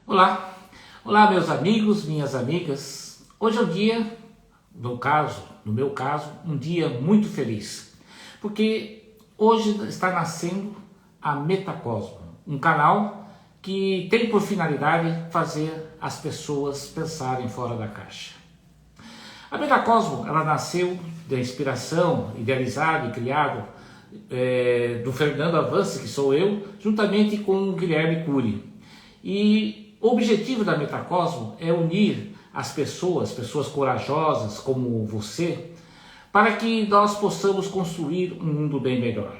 Olá meus amigos, minhas amigas. Hoje é um dia, no meu caso, um dia muito feliz, porque hoje está nascendo a Metacosmo, um canal que tem por finalidade fazer as pessoas pensarem fora da caixa. A Metacosmo, ela nasceu da inspiração, idealizada e criada do Fernando Avance, que sou eu, juntamente com o Guilherme Cury. E o objetivo da Metacosmo é unir as pessoas corajosas como você, para que nós possamos construir um mundo bem melhor.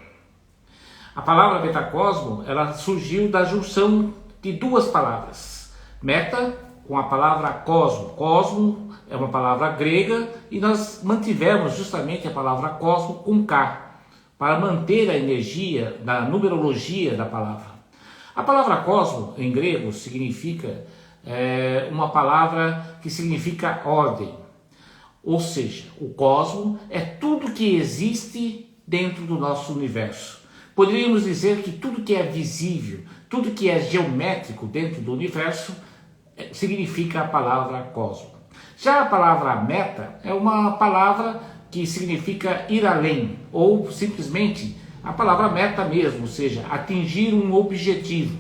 A palavra Metacosmo, ela surgiu da junção de duas palavras. Meta com a palavra cosmo. Cosmo é uma palavra grega e nós mantivemos justamente a palavra cosmo com K, para manter a energia da numerologia da palavra. A palavra cosmo, em grego, significa uma palavra que significa ordem. Ou seja, o cosmo é tudo que existe dentro do nosso universo. Poderíamos dizer que tudo que é visível, tudo que é geométrico dentro do universo, significa a palavra cosmo. Já a palavra meta é uma palavra que significa ir além, ou simplesmente a palavra meta mesmo, ou seja, atingir um objetivo.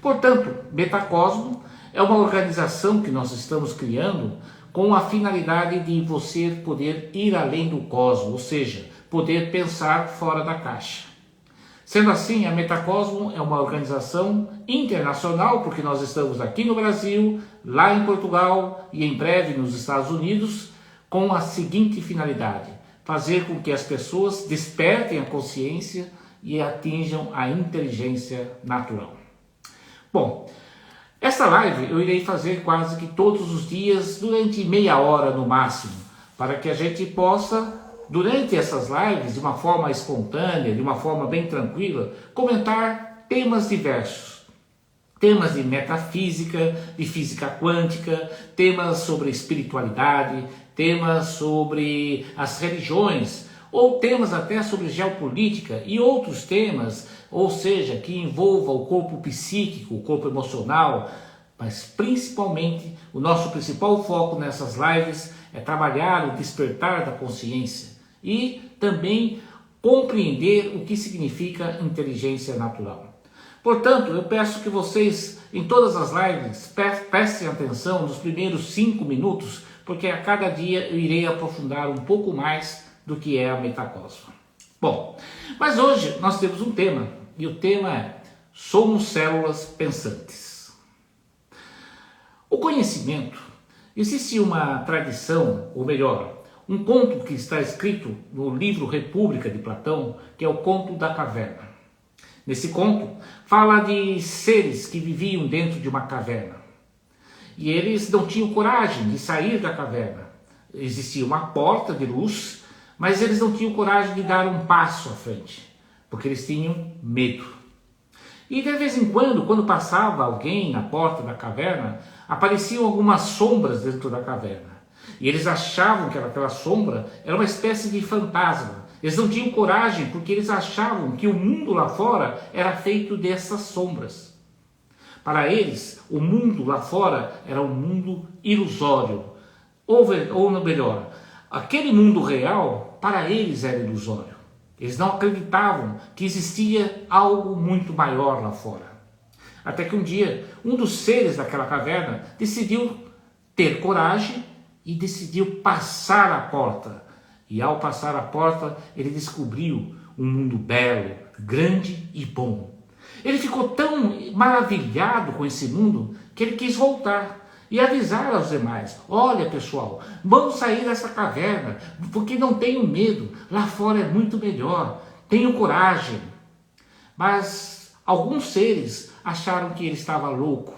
Portanto, Metacosmo é uma organização que nós estamos criando com a finalidade de você poder ir além do cosmo, ou seja, poder pensar fora da caixa. Sendo assim, a Metacosmo é uma organização internacional, porque nós estamos aqui no Brasil, lá em Portugal e em breve nos Estados Unidos, com a seguinte finalidade: fazer com que as pessoas despertem a consciência e atinjam a inteligência natural. Bom, essa live eu irei fazer quase que todos os dias, durante meia hora no máximo, para que a gente possa, durante essas lives, de uma forma espontânea, de uma forma bem tranquila, comentar temas diversos. Temas de metafísica, de física quântica, temas sobre espiritualidade, temas sobre as religiões, ou temas até sobre geopolítica e outros temas, ou seja, que envolva o corpo psíquico, o corpo emocional, mas principalmente o nosso principal foco nessas lives é trabalhar o despertar da consciência e também compreender o que significa inteligência natural. Portanto, eu peço que vocês, em todas as lives, prestem atenção nos primeiros 5 minutos, porque a cada dia eu irei aprofundar um pouco mais do que é a Metacosmo. Bom, mas hoje nós temos um tema, e o tema é: somos células pensantes. O conhecimento, existe uma tradição, ou melhor, um conto que está escrito no livro República de Platão, que é o conto da caverna. Nesse conto, fala de seres que viviam dentro de uma caverna. E eles não tinham coragem de sair da caverna. Existia uma porta de luz, mas eles não tinham coragem de dar um passo à frente, porque eles tinham medo. E de vez em quando passava alguém na porta da caverna, apareciam algumas sombras dentro da caverna. E eles achavam que aquela sombra era uma espécie de fantasma. Eles não tinham coragem porque eles achavam que o mundo lá fora era feito dessas sombras. Para eles, o mundo lá fora era um mundo ilusório. Ou melhor, aquele mundo real, para eles era ilusório. Eles não acreditavam que existia algo muito maior lá fora. Até que um dia, um dos seres daquela caverna decidiu ter coragem e decidiu passar a porta. E ao passar a porta, ele descobriu um mundo belo, grande e bom. Ele ficou tão maravilhado com esse mundo que ele quis voltar e avisar aos demais: olha pessoal, vamos sair dessa caverna, porque não tenham medo, lá fora é muito melhor, tenham coragem. Mas alguns seres acharam que ele estava louco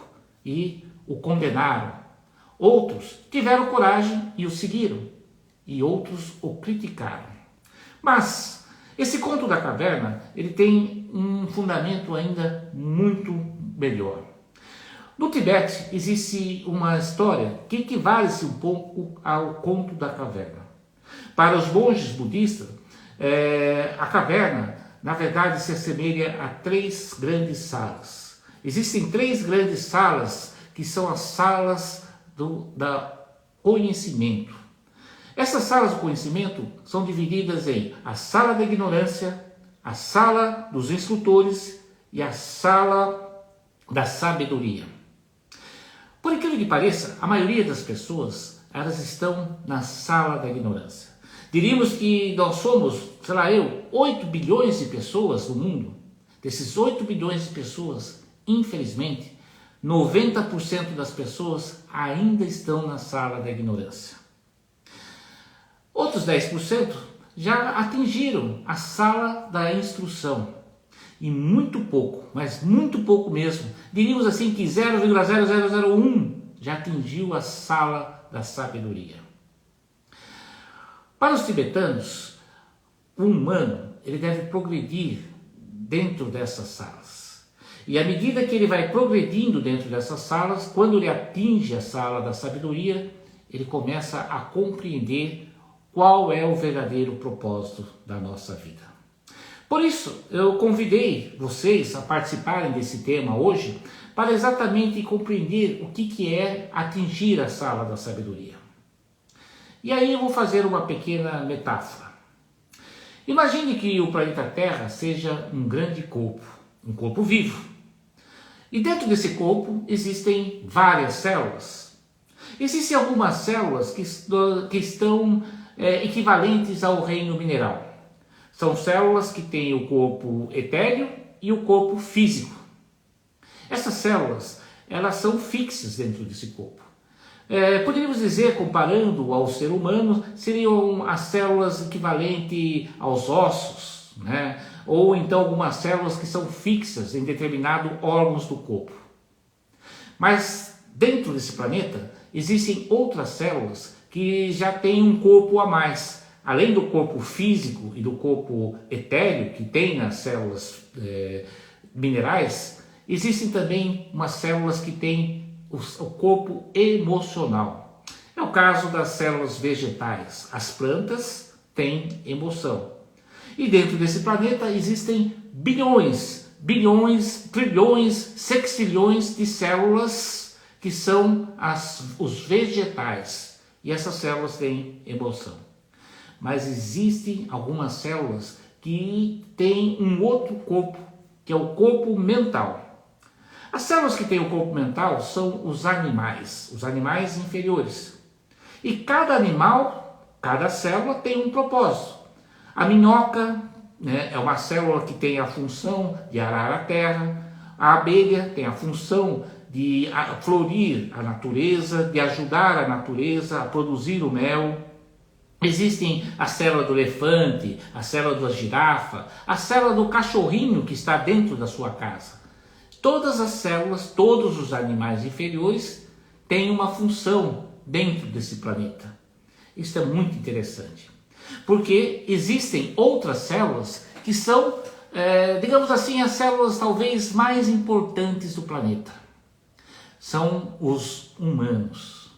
e o condenaram. Outros tiveram coragem e o seguiram. E outros o criticaram. Mas esse conto da caverna, ele tem um fundamento ainda muito melhor. No Tibete existe uma história que equivale-se um pouco ao conto da caverna. Para os monges budistas, a caverna, na verdade, se assemelha a 3 grandes salas. Existem 3 grandes salas que são as salas da conhecimento. Essas salas do conhecimento são divididas em a sala da ignorância, a sala dos instrutores e a sala da sabedoria. Por incrível que pareça, a maioria das pessoas, elas estão na sala da ignorância. Diríamos que nós somos, 8 bilhões de pessoas no mundo. Desses 8 bilhões de pessoas, infelizmente, 90% das pessoas ainda estão na sala da ignorância. Outros 10% já atingiram a sala da instrução. E muito pouco, mas muito pouco mesmo, diríamos assim que 0,0001 já atingiu a sala da sabedoria. Para os tibetanos, o humano ele deve progredir dentro dessas salas. E à medida que ele vai progredindo dentro dessas salas, quando ele atinge a sala da sabedoria, ele começa a compreender qual é o verdadeiro propósito da nossa vida. Por isso, eu convidei vocês a participarem desse tema hoje, para exatamente compreender o que é atingir a sala da sabedoria. E aí eu vou fazer uma pequena metáfora. Imagine que o planeta Terra seja um grande corpo, um corpo vivo. E dentro desse corpo existem várias células. Existem algumas células que estão equivalentes ao reino mineral. São células que têm o corpo etéreo e o corpo físico. Essas células, elas são fixas dentro desse corpo. Poderíamos dizer, comparando ao ser humano, seriam as células equivalentes aos ossos, né? Ou então algumas células que são fixas em determinados órgãos do corpo. Mas dentro desse planeta existem outras células que já têm um corpo a mais. Além do corpo físico e do corpo etéreo que tem nas células minerais, existem também umas células que têm o corpo emocional. É o caso das células vegetais. As plantas têm emoção. E dentro desse planeta existem bilhões, trilhões, sextilhões de células que são os vegetais. E essas células têm emoção. Mas existem algumas células que têm um outro corpo, que é o corpo mental. As células que têm o corpo mental são os animais inferiores. E cada animal, cada célula tem um propósito. A minhoca, né, é uma célula que tem a função de arar a terra. A abelha tem a função de florir a natureza, de ajudar a natureza a produzir o mel. Existem a célula do elefante, a célula da girafa, a célula do cachorrinho que está dentro da sua casa. Todas as células, todos os animais inferiores têm uma função dentro desse planeta. Isso é muito interessante, porque existem outras células que são, digamos assim, as células talvez mais importantes do planeta. São os humanos.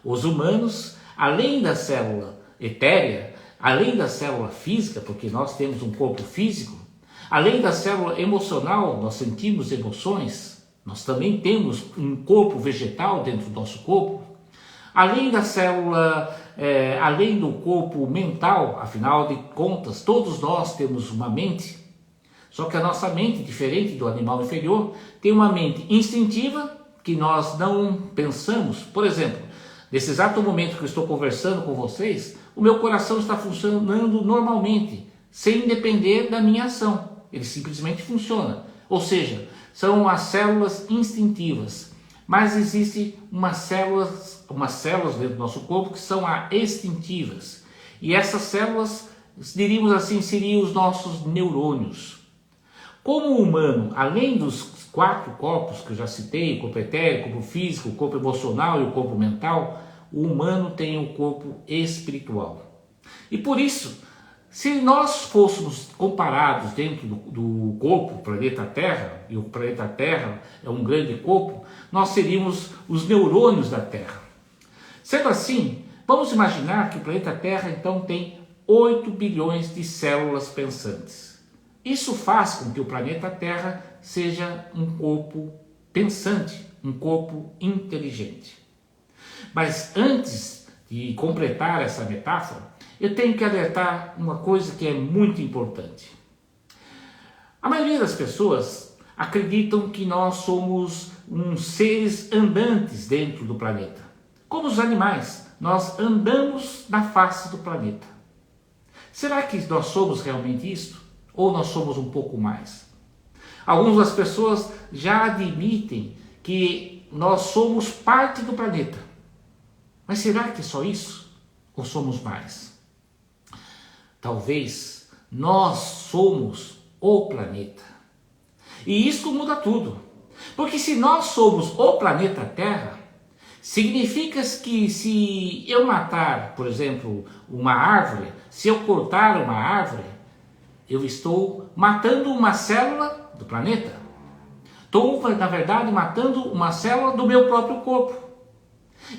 Os humanos, além da célula etérea, além da célula física, porque nós temos um corpo físico, além da célula emocional, nós sentimos emoções, nós também temos um corpo vegetal dentro do nosso corpo, além da célula, além do corpo mental, afinal de contas, todos nós temos uma mente, só que a nossa mente, diferente do animal inferior, tem uma mente instintiva que nós não pensamos. Por exemplo, nesse exato momento que eu estou conversando com vocês, o meu coração está funcionando normalmente, sem depender da minha ação. Ele simplesmente funciona. Ou seja, são as células instintivas. Mas existem umas células dentro do nosso corpo que são as instintivas. E essas células, diríamos assim, seriam os nossos neurônios. Como o humano, além dos 4 corpos que eu já citei, o corpo etérico, o corpo físico, o corpo emocional e o corpo mental, o humano tem o corpo espiritual. E por isso, se nós fôssemos comparados dentro do corpo, planeta Terra, e o planeta Terra é um grande corpo, nós seríamos os neurônios da Terra. Sendo assim, vamos imaginar que o planeta Terra então tem 8 bilhões de células pensantes. Isso faz com que o planeta Terra seja um corpo pensante, um corpo inteligente. Mas antes de completar essa metáfora, eu tenho que alertar uma coisa que é muito importante. A maioria das pessoas acreditam que nós somos uns seres andantes dentro do planeta. Como os animais, nós andamos na face do planeta. Será que nós somos realmente isso? Ou nós somos um pouco mais? Algumas das pessoas já admitem que nós somos parte do planeta. Mas será que é só isso? Ou somos mais? Talvez nós somos o planeta. E isso muda tudo. Porque se nós somos o planeta Terra, significa que se eu matar, por exemplo, uma árvore, se eu cortar uma árvore, eu estou matando uma célula do planeta. Estou, na verdade, matando uma célula do meu próprio corpo.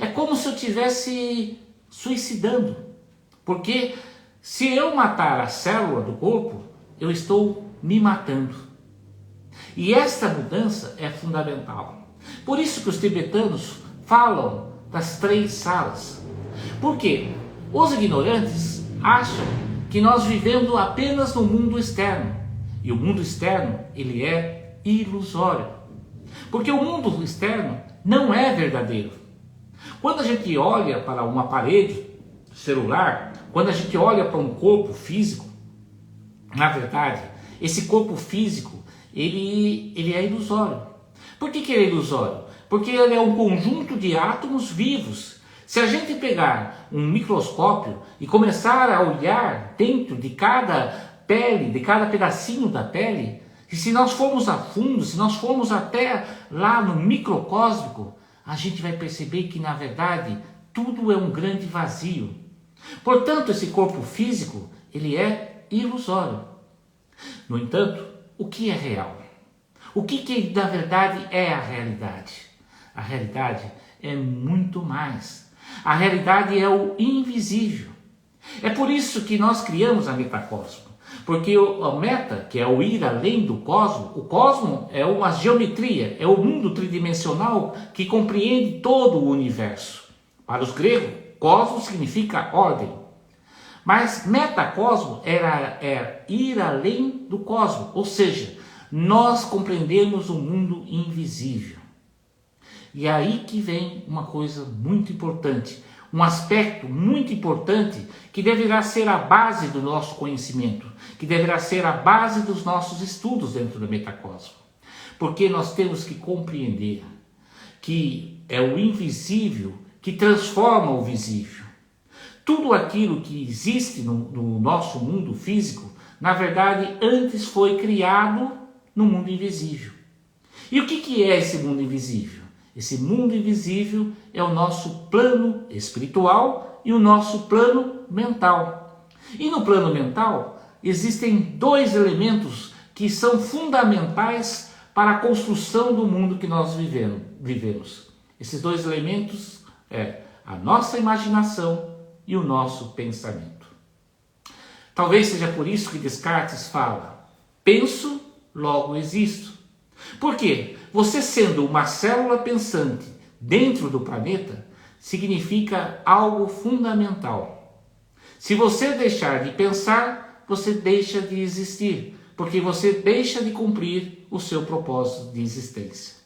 É como se eu estivesse suicidando. Porque se eu matar a célula do corpo, eu estou me matando. E esta mudança é fundamental. Por isso que os tibetanos falam das 3 salas. Por quê? Os ignorantes acham que nós vivemos apenas no mundo externo. E o mundo externo, ele é ilusório. Porque o mundo externo não é verdadeiro. Quando a gente olha para uma parede celular, quando a gente olha para um corpo físico, na verdade, esse corpo físico, ele é ilusório. Por que ele é ilusório? Porque ele é um conjunto de átomos vivos. Se a gente pegar um microscópio e começar a olhar dentro de cada pele, de cada pedacinho da pele, e se nós formos a fundo, se nós formos até lá no microcósmico, a gente vai perceber que, na verdade, tudo é um grande vazio. Portanto, esse corpo físico, ele é ilusório. No entanto, o que é real? O que na verdade é a realidade? A realidade é muito mais. A realidade é o invisível. É por isso que nós criamos a metacosmo. Porque o meta, que é o ir além do cosmo, o cosmo é uma geometria, é o mundo tridimensional que compreende todo o universo. Para os gregos, cosmos significa ordem. Mas metacosmo é ir além do cosmo, ou seja, nós compreendemos o mundo invisível. E é aí que vem uma coisa muito importante, um aspecto muito importante que deverá ser a base do nosso conhecimento, que deverá ser a base dos nossos estudos dentro do metacosmo. Porque nós temos que compreender que é o invisível que transforma o visível. Tudo aquilo que existe no nosso mundo físico, na verdade, antes foi criado no mundo invisível. E o que é esse mundo invisível? Esse mundo invisível é o nosso plano espiritual e o nosso plano mental. E no plano mental existem 2 elementos que são fundamentais para a construção do mundo que nós vivemos. Esses 2 elementos é a nossa imaginação e o nosso pensamento. Talvez seja por isso que Descartes fala: penso, logo existo. Por quê? Você sendo uma célula pensante dentro do planeta, significa algo fundamental. Se você deixar de pensar, você deixa de existir, porque você deixa de cumprir o seu propósito de existência.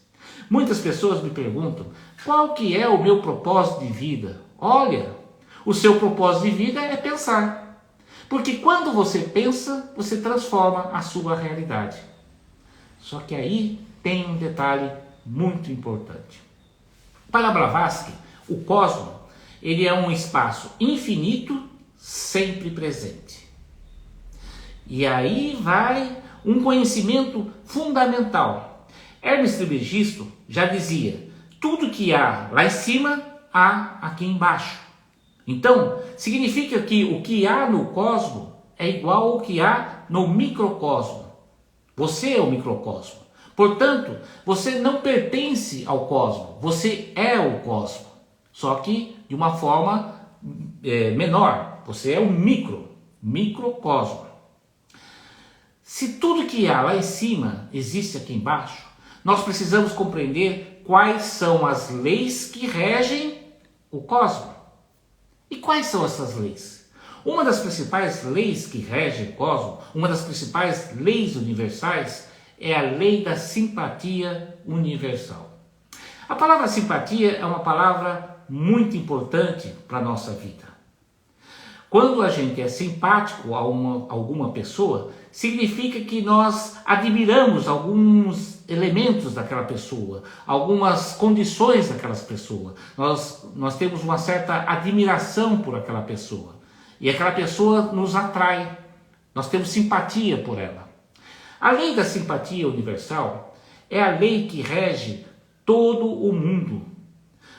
Muitas pessoas me perguntam, qual que é o meu propósito de vida? Olha, o seu propósito de vida é pensar. Porque quando você pensa, você transforma a sua realidade. Só que aí tem um detalhe muito importante. Para Blavatsky, o cosmo, ele é um espaço infinito, sempre presente. E aí vai um conhecimento fundamental. Hermes Trismegisto já dizia, tudo que há lá em cima, há aqui embaixo. Então, significa que o que há no cosmo é igual ao que há no microcosmo. Você é o microcosmo. Portanto, você não pertence ao cosmo, você é o cosmo. Só que de uma forma menor. Você é o microcosmo. Se tudo que há lá em cima existe aqui embaixo, nós precisamos compreender quais são as leis que regem o cosmos. E quais são essas leis? Uma das principais leis que regem o cosmos, uma das principais leis universais, é a lei da simpatia universal. A palavra simpatia é uma palavra muito importante para a nossa vida. Quando a gente é simpático a alguma pessoa, significa que nós admiramos alguns elementos daquela pessoa, algumas condições daquelas pessoas. Nós temos uma certa admiração por aquela pessoa. E aquela pessoa nos atrai. Nós temos simpatia por ela. A lei da simpatia universal é a lei que rege todo o mundo.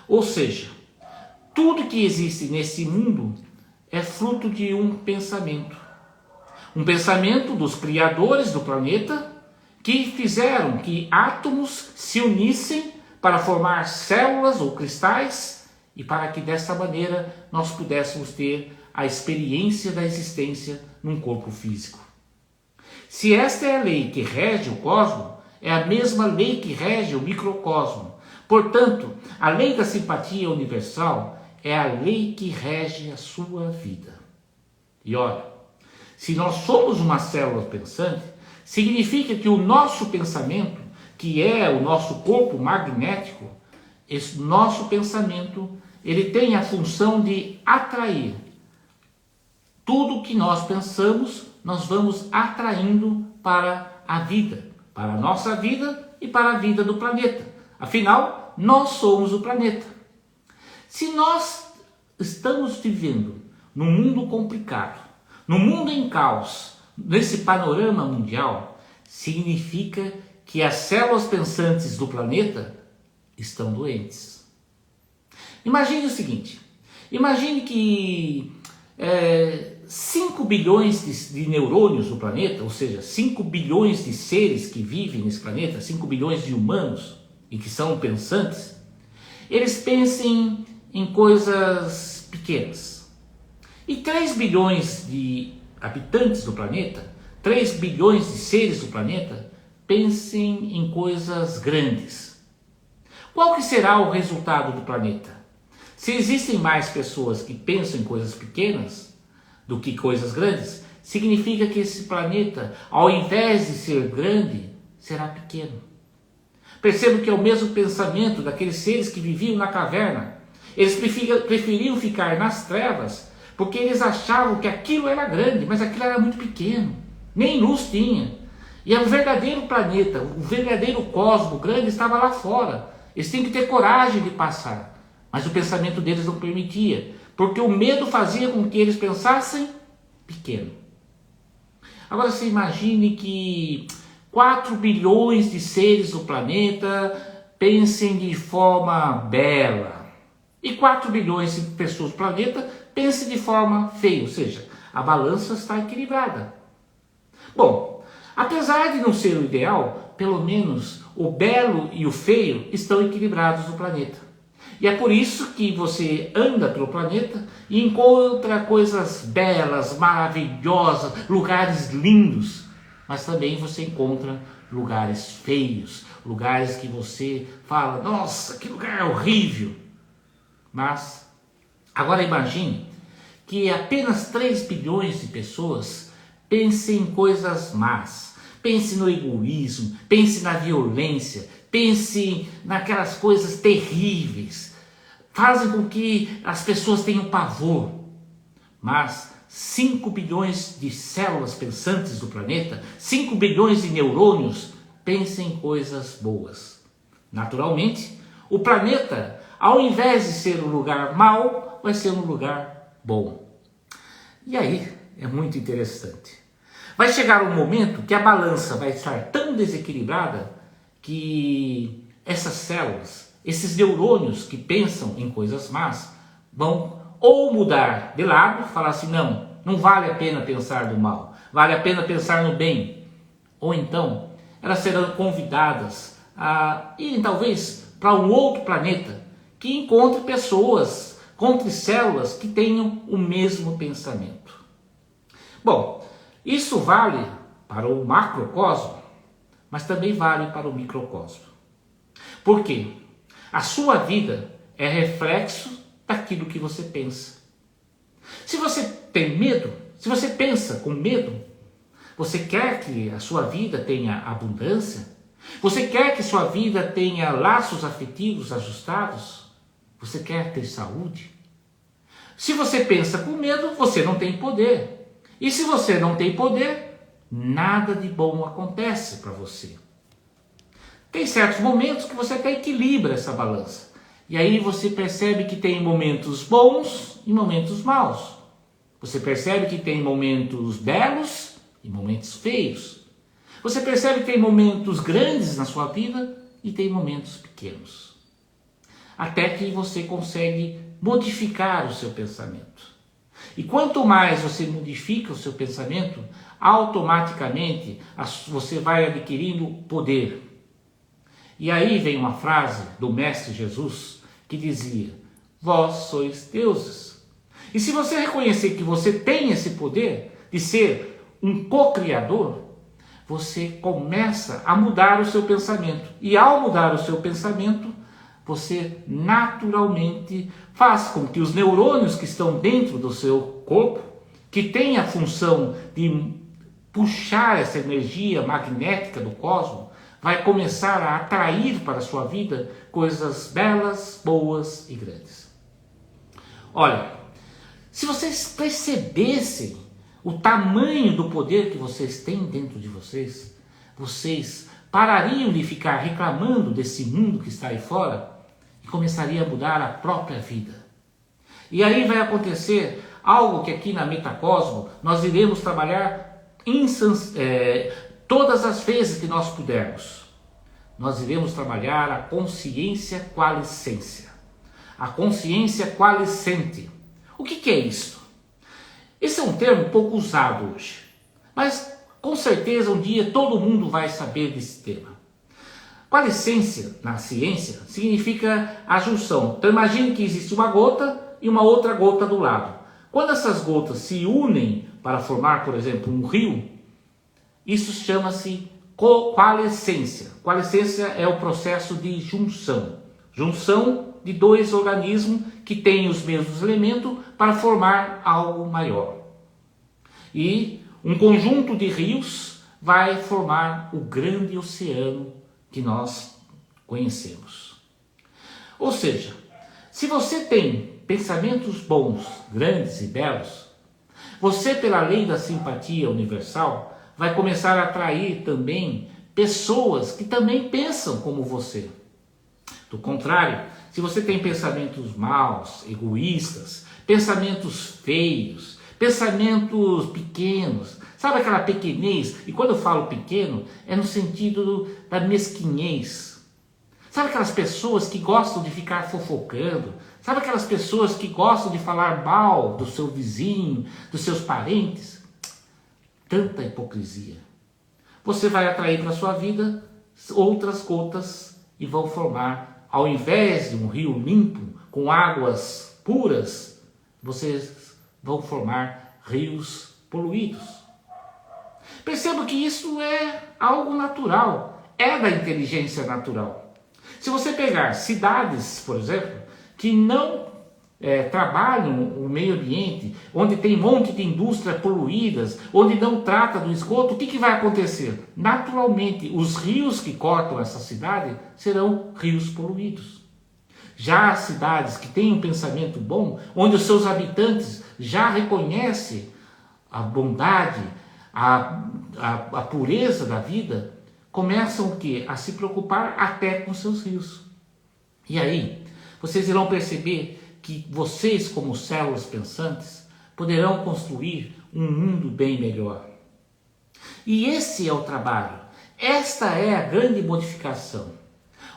Ou seja, tudo que existe nesse mundo é fruto de um pensamento. Um pensamento dos criadores do planeta que fizeram que átomos se unissem para formar células ou cristais e para que dessa maneira nós pudéssemos ter a experiência da existência num corpo físico. Se esta é a lei que rege o cosmos, é a mesma lei que rege o microcosmo. Portanto, a lei da simpatia universal é a lei que rege a sua vida. E olha, se nós somos uma célula pensante, significa que o nosso pensamento, que é o nosso corpo magnético, esse nosso pensamento, ele tem a função de atrair. Tudo que nós pensamos, nós vamos atraindo para a vida, para a nossa vida e para a vida do planeta. Afinal, nós somos o planeta. Se nós estamos vivendo num mundo complicado, num mundo em caos, nesse panorama mundial, significa que as células pensantes do planeta estão doentes. Imagine o seguinte, imagine que 5 bilhões de neurônios no planeta, ou seja, 5 bilhões de seres que vivem nesse planeta, 5 bilhões de humanos e que são pensantes, eles pensem em coisas pequenas. E 3 bilhões de habitantes do planeta, 3 bilhões de seres do planeta, pensem em coisas grandes. Qual que será o resultado do planeta? Se existem mais pessoas que pensam em coisas pequenas do que coisas grandes, significa que esse planeta, ao invés de ser grande, será pequeno. Percebo que é o mesmo pensamento daqueles seres que viviam na caverna. Eles preferiam ficar nas trevas porque eles achavam que aquilo era grande, mas aquilo era muito pequeno, nem luz tinha. E o verdadeiro planeta, o verdadeiro cosmos grande estava lá fora. Eles tinham que ter coragem de passar, mas o pensamento deles não permitia, porque o medo fazia com que eles pensassem pequeno. Agora você imagine que 4 bilhões de seres do planeta pensem de forma bela. E 4 bilhões de pessoas do planeta pensem de forma feia, ou seja, a balança está equilibrada. Bom, apesar de não ser o ideal, pelo menos o belo e o feio estão equilibrados no planeta. E é por isso que você anda pelo planeta e encontra coisas belas, maravilhosas, lugares lindos, mas também você encontra lugares feios, lugares que você fala, nossa, que lugar horrível. Mas, agora imagine que apenas 3 bilhões de pessoas pensem em coisas más. Pense no egoísmo, pense na violência, pense naquelas coisas terríveis. Fazem com que as pessoas tenham pavor. Mas 5 bilhões de células pensantes do planeta, 5 bilhões de neurônios, pensem em coisas boas. Naturalmente, o planeta, ao invés de ser um lugar mau, vai ser um lugar bom. E aí é muito interessante. Vai chegar um momento que a balança vai estar tão desequilibrada que essas células, esses neurônios que pensam em coisas más, vão ou mudar de lado, falar assim, não vale a pena pensar do mal, vale a pena pensar no bem. Ou então, elas serão convidadas a irem talvez para um outro planeta, que encontre pessoas, encontre células que tenham o mesmo pensamento. Bom, isso vale para o macrocosmo, mas também vale para o microcosmo. Por quê? A sua vida é reflexo daquilo que você pensa. Se você tem medo, se você pensa com medo, você quer que a sua vida tenha abundância? Você quer que sua vida tenha laços afetivos ajustados? Você quer ter saúde? Se você pensa com medo, você não tem poder. E se você não tem poder, nada de bom acontece para você. Tem certos momentos que você até equilibra essa balança. E aí você percebe que tem momentos bons e momentos maus. Você percebe que tem momentos belos e momentos feios. Você percebe que tem momentos grandes na sua vida e tem momentos pequenos. Até que você consegue modificar o seu pensamento. E quanto mais você modifica o seu pensamento, automaticamente você vai adquirindo poder. E aí vem uma frase do Mestre Jesus que dizia: vós sois deuses. E se você reconhecer que você tem esse poder de ser um co-criador, você começa a mudar o seu pensamento. E ao mudar o seu pensamento, você naturalmente faz com que os neurônios que estão dentro do seu corpo, que têm a função de puxar essa energia magnética do cosmos, vai começar a atrair para a sua vida coisas belas, boas e grandes. Olha, se vocês percebessem o tamanho do poder que vocês têm dentro de vocês, vocês parariam de ficar reclamando desse mundo que está aí fora e começariam a mudar a própria vida. E aí vai acontecer algo que aqui na Metacosmo nós iremos trabalhar todas as vezes que nós pudermos. Nós iremos trabalhar a consciência qualiscência. A consciência qualiscente. O que é isso? Esse é um termo pouco usado hoje, mas com certeza um dia todo mundo vai saber desse tema. Qualiscência na ciência significa a junção. Então imagine que existe uma gota e uma outra gota do lado. Quando essas gotas se unem para formar, por exemplo, um rio, isso chama-se coalescência. Coalescência é o processo de junção. Junção de dois organismos que têm os mesmos elementos para formar algo maior. E um conjunto de rios vai formar o grande oceano que nós conhecemos. Ou seja, se você tem pensamentos bons, grandes e belos, você, pela lei da simpatia universal, vai começar a atrair também pessoas que também pensam como você. Do contrário, se você tem pensamentos maus, egoístas, pensamentos feios, pensamentos pequenos, sabe aquela pequenez? E quando eu falo pequeno, é no sentido da mesquinhez. Sabe aquelas pessoas que gostam de ficar fofocando? Sabe aquelas pessoas que gostam de falar mal do seu vizinho, dos seus parentes? Tanta hipocrisia. Você vai atrair para a sua vida outras gotas e vão formar, ao invés de um rio limpo, com águas puras, vocês vão formar rios poluídos. Perceba que isso é algo natural, é da inteligência natural. Se você pegar cidades, por exemplo, que não trabalham o meio ambiente, onde tem um monte de indústrias poluídas, onde não trata do esgoto, o que vai acontecer? Naturalmente, os rios que cortam essa cidade serão rios poluídos. Já as cidades que têm um pensamento bom, onde os seus habitantes já reconhecem a bondade, a pureza da vida, começam o quê? A se preocupar até com seus rios. E aí, vocês irão perceber que vocês, como células pensantes, poderão construir um mundo bem melhor. E esse é o trabalho. Esta é a grande modificação.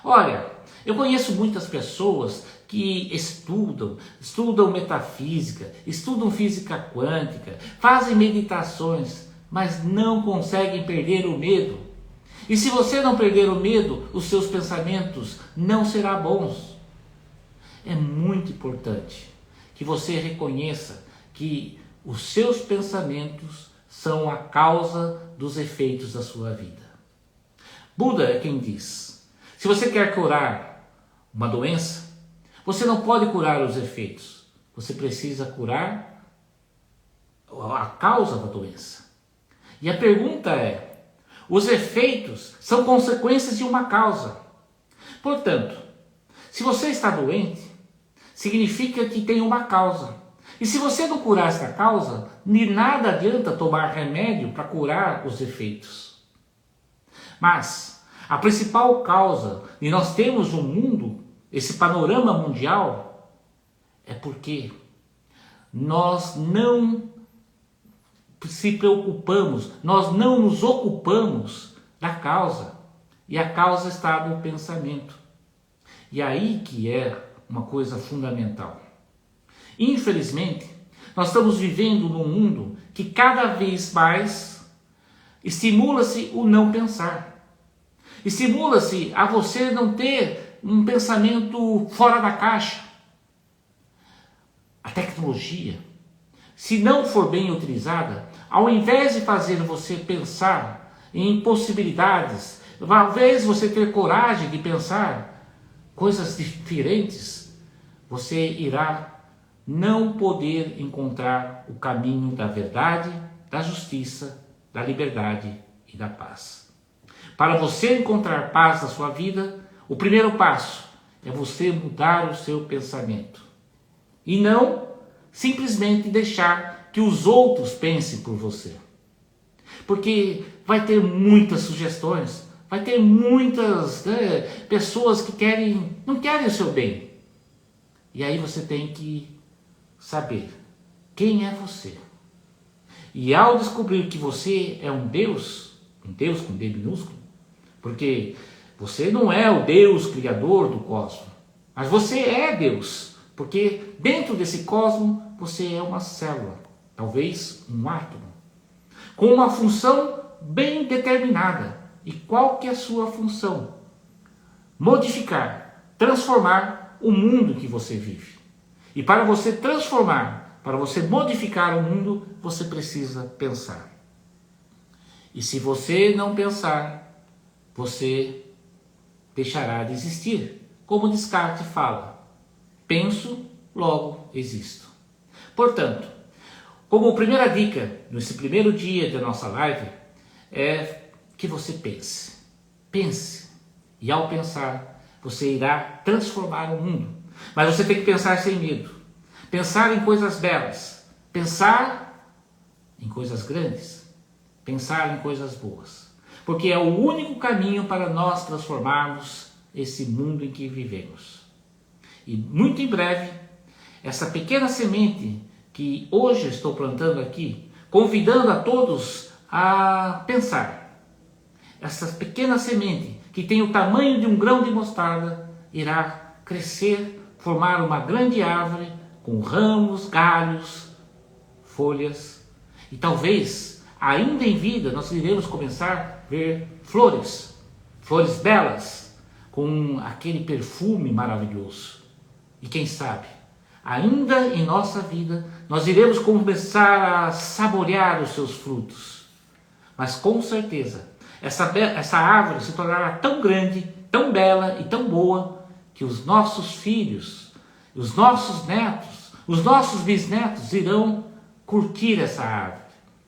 Olha, eu conheço muitas pessoas que estudam metafísica, estudam física quântica, fazem meditações, mas não conseguem perder o medo. E se você não perder o medo, os seus pensamentos não serão bons. É muito importante que você reconheça que os seus pensamentos são a causa dos efeitos da sua vida. Buda é quem diz: se Se você quer curar uma doença, você não pode curar os efeitos. Você precisa curar a causa da doença. E a pergunta é, os efeitos são consequências de uma causa. Portanto, se você está doente, significa que tem uma causa. E se você não curar esta causa, de nada adianta tomar remédio para curar os efeitos. Mas a principal causa de nós termos um mundo, esse panorama mundial, é porque nós não se preocupamos, nós não nos ocupamos da causa. E a causa está no pensamento. E aí que é uma coisa fundamental. Infelizmente, nós estamos vivendo num mundo que cada vez mais estimula-se o não pensar. Estimula-se a você não ter um pensamento fora da caixa. A tecnologia, se não for bem utilizada, ao invés de fazer você pensar em possibilidades, ao invés de você ter coragem de pensar coisas diferentes, você irá não poder encontrar o caminho da verdade, da justiça, da liberdade e da paz. Para você encontrar paz na sua vida, o primeiro passo é você mudar o seu pensamento. E não simplesmente deixar que os outros pensem por você. Porque vai ter muitas sugestões, vai ter muitas pessoas que não querem o seu bem. E aí você tem que saber quem é você. E ao descobrir que você é um Deus com D minúsculo, porque você não é o Deus criador do cosmos, mas você é Deus, porque dentro desse cosmos você é uma célula, talvez um átomo, com uma função bem determinada. E qual que é a sua função? Modificar, transformar o mundo que você vive. E para você transformar, para você modificar o mundo, você precisa pensar. E se você não pensar, você deixará de existir. Como Descartes fala, penso, logo existo. Portanto, como primeira dica, nesse primeiro dia da nossa live, é que você pense. Pense. E ao pensar, você irá transformar o mundo. Mas você tem que pensar sem medo. Pensar em coisas belas. Pensar em coisas grandes. Pensar em coisas boas. Porque é o único caminho para nós transformarmos esse mundo em que vivemos. E muito em breve, essa pequena semente que hoje eu estou plantando aqui, convidando a todos a pensar. Essa pequena semente, que tem o tamanho de um grão de mostarda, irá crescer, formar uma grande árvore com ramos, galhos, folhas. E talvez, ainda em vida, nós iremos começar a ver flores belas, com aquele perfume maravilhoso. E quem sabe, ainda em nossa vida, nós iremos começar a saborear os seus frutos. Mas com certeza, essa árvore se tornará tão grande, tão bela e tão boa, que os nossos filhos, os nossos netos, os nossos bisnetos irão curtir essa árvore,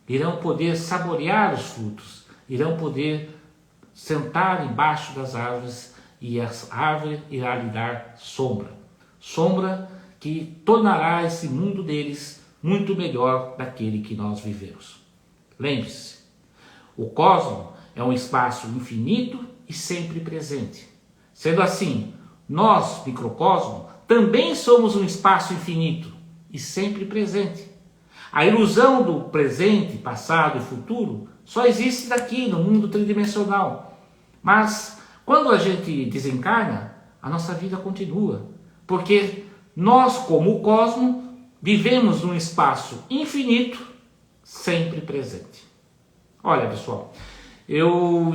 irão poder saborear os frutos, irão poder sentar embaixo das árvores e a árvore irá lhe dar sombra. Sombra que tornará esse mundo deles muito melhor daquele que nós vivemos. Lembre-se, o cosmos é um espaço infinito e sempre presente. Sendo assim, nós, microcosmos, também somos um espaço infinito e sempre presente. A ilusão do presente, passado e futuro só existe daqui, no mundo tridimensional. Mas, quando a gente desencarna, a nossa vida continua. Porque nós, como o cosmos, vivemos num espaço infinito, sempre presente. Olha, pessoal, eu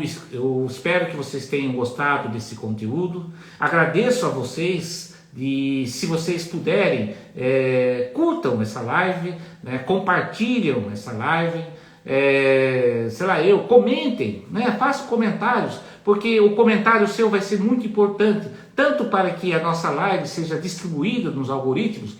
espero que vocês tenham gostado desse conteúdo. Agradeço a vocês. Se vocês puderem, curtam essa live, né, compartilham essa live, comentem, né, façam comentários, porque o comentário seu vai ser muito importante, tanto para que a nossa live seja distribuída nos algoritmos,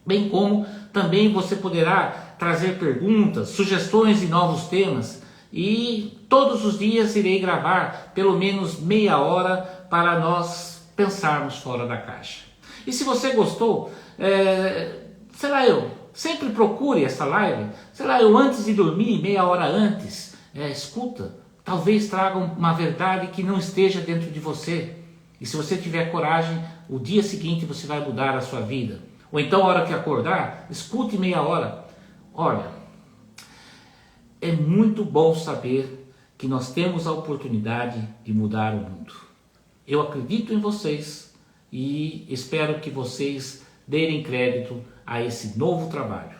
bem como também você poderá trazer perguntas, sugestões de novos temas, e todos os dias irei gravar pelo menos meia hora para nós pensarmos fora da caixa. E se você gostou, sempre procure essa live, antes de dormir, meia hora antes, escuta, talvez traga uma verdade que não esteja dentro de você, e se você tiver coragem, o dia seguinte você vai mudar a sua vida. Ou então, a hora que acordar, escute meia hora. Olha, é muito bom saber que nós temos a oportunidade de mudar o mundo. Eu acredito em vocês e espero que vocês deem crédito a esse novo trabalho.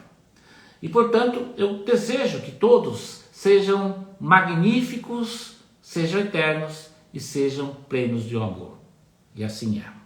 E, portanto, eu desejo que todos sejam magníficos, sejam eternos e sejam plenos de amor. E assim é.